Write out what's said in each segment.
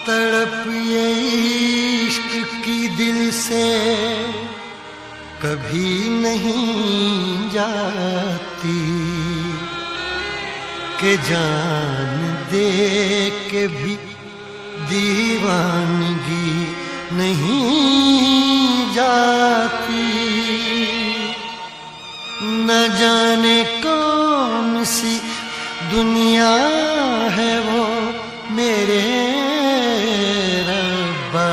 तड़प ये इश्क की दिल से कभी नहीं जाती कि जान दे के भी दीवानगी नहीं जाती। न जाने कौन सी दुनिया है वो मेरे रब्बा,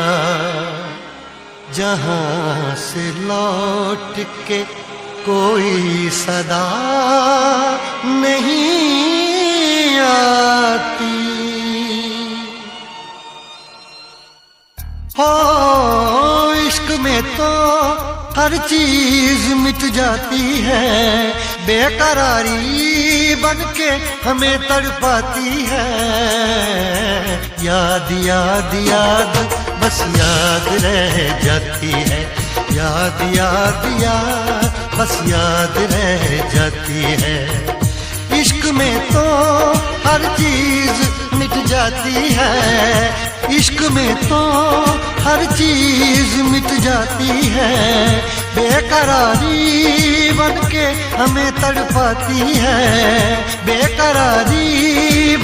जहां से लौट के कोई सदा नहीं आती। हो इश्क में तो हर चीज मिट जाती है, बेकरारी बनके हमें तड़पाती है। याद याद याद बस याद रह जाती है, याद याद याद बस याद रह जाती है। इश्क में तो हर चीज मिट जाती है, इश्क में तो हर चीज मिट जाती है। बेकरारी बनके हमें तड़पाती है, बेकरारी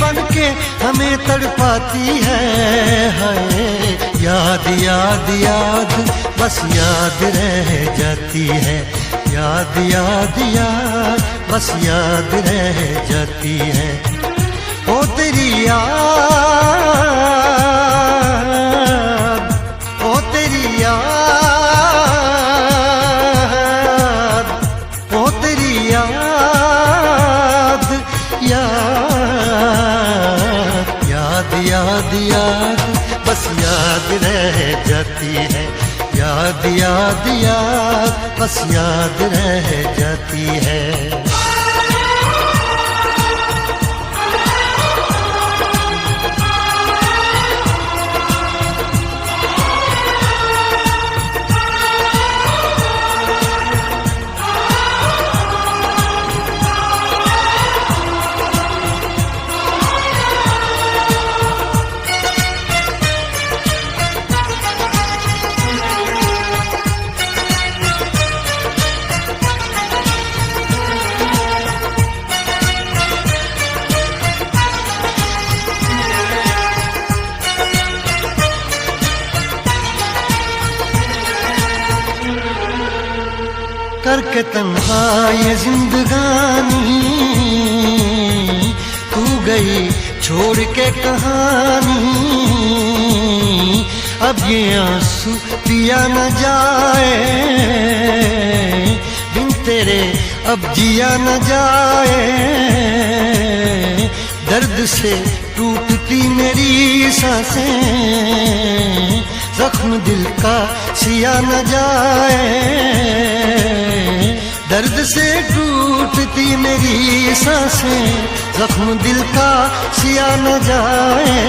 बनके हमें तड़पाती है। हाय याद याद याद बस याद रह जाती है, याद याद याद बस याद रह जाती है। ओ तेरी याद, ओ तेरी याद, ओ तेरी याद, याद याद याद याद बस याद रह जाती है, याद याद याद बस याद रह जाती है। करके तन्हा ये जिंदगानी तू गई छोड़ के कहानी। अब ये आंसू पिया न जाए बिन तेरे, अब जिया न जाए। दर्द से टूटती मेरी सांसें, जख्म दिल का सिया न जाए। दर्द से टूटती मेरी सांसें, जख्म दिल का सिया न जाए।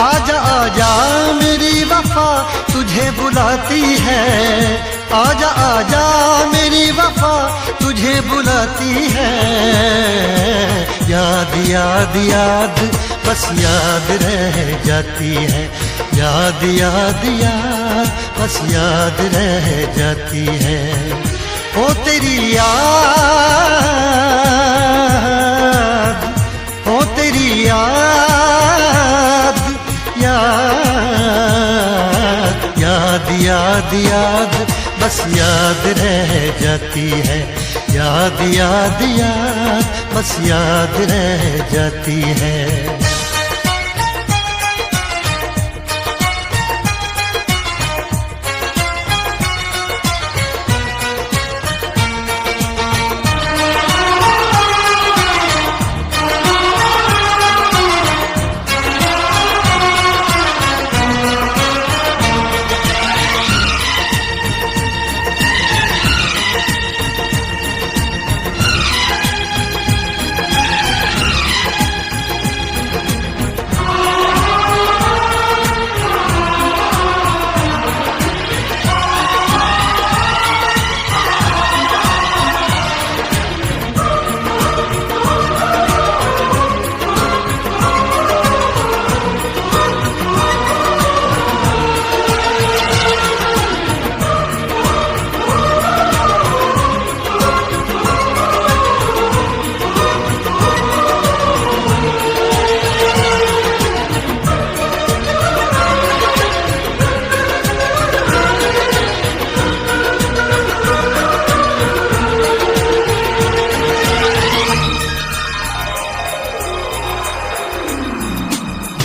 आजा आजा मेरी वफा तुझे बुलाती है, आजा आजा मेरी वफा तुझे बुलाती है। याद याद याद बस याद रह जाती है, याद याद याद बस याद रह जाती है। ओ तेरी याद, ओ तेरी याद, याद याद याद याद बस याद रह जाती है, याद याद याद बस याद रह जाती है।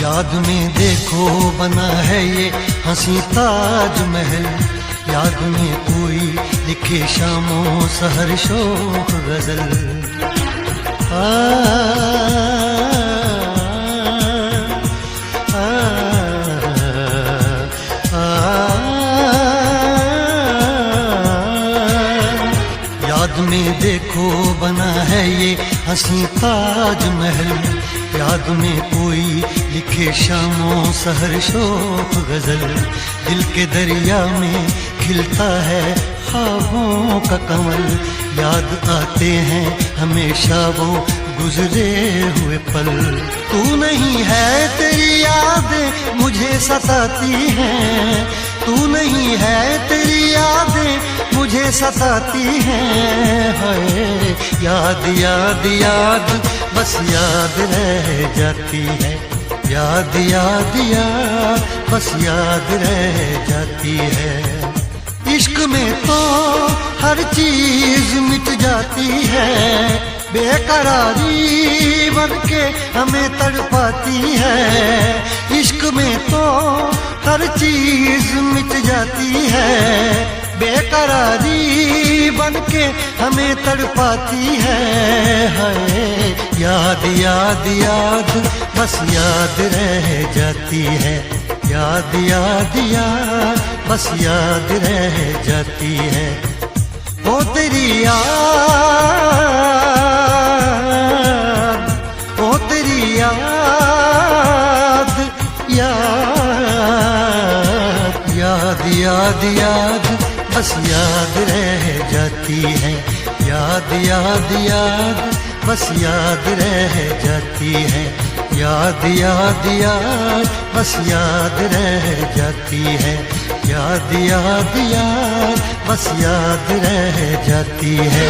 याद में देखो बना है ये हंसी ताजमहल, याद में कोई लिखे शामों सहर शोख गजल। याद में देखो बना है ये हंसी ताजमहल, याद में कोई लिखे शामों सहर शोख गजल। दिल के दरिया में खिलता है ख्वाबों का कमल, याद आते हैं हमेशा वो गुजरे हुए पल। तू नहीं है तेरी यादें मुझे सताती हैं, तू नहीं है तेरी यादें मुझे सताती हैं। हाय याद याद याद बस याद रह जाती है, याद याद याद बस याद रह जाती है। इश्क में तो हर चीज मिट जाती है, बेकरारी बन के हमें तड़पाती है। इश्क में तो हर चीज मिट जाती है, बेकरारी बन के हमें तड़पाती है। हाय याद याद याद बस याद रह जाती है, याद याद याद बस याद रह जाती है। ओ तेरी याद, ओ तेरी याद, याद याद याद याद बस याद रह जाती है, याद याद याद बस याद रह जाती है। याद याद याद बस याद रह जाती है, याद याद याद बस याद रह जाती है।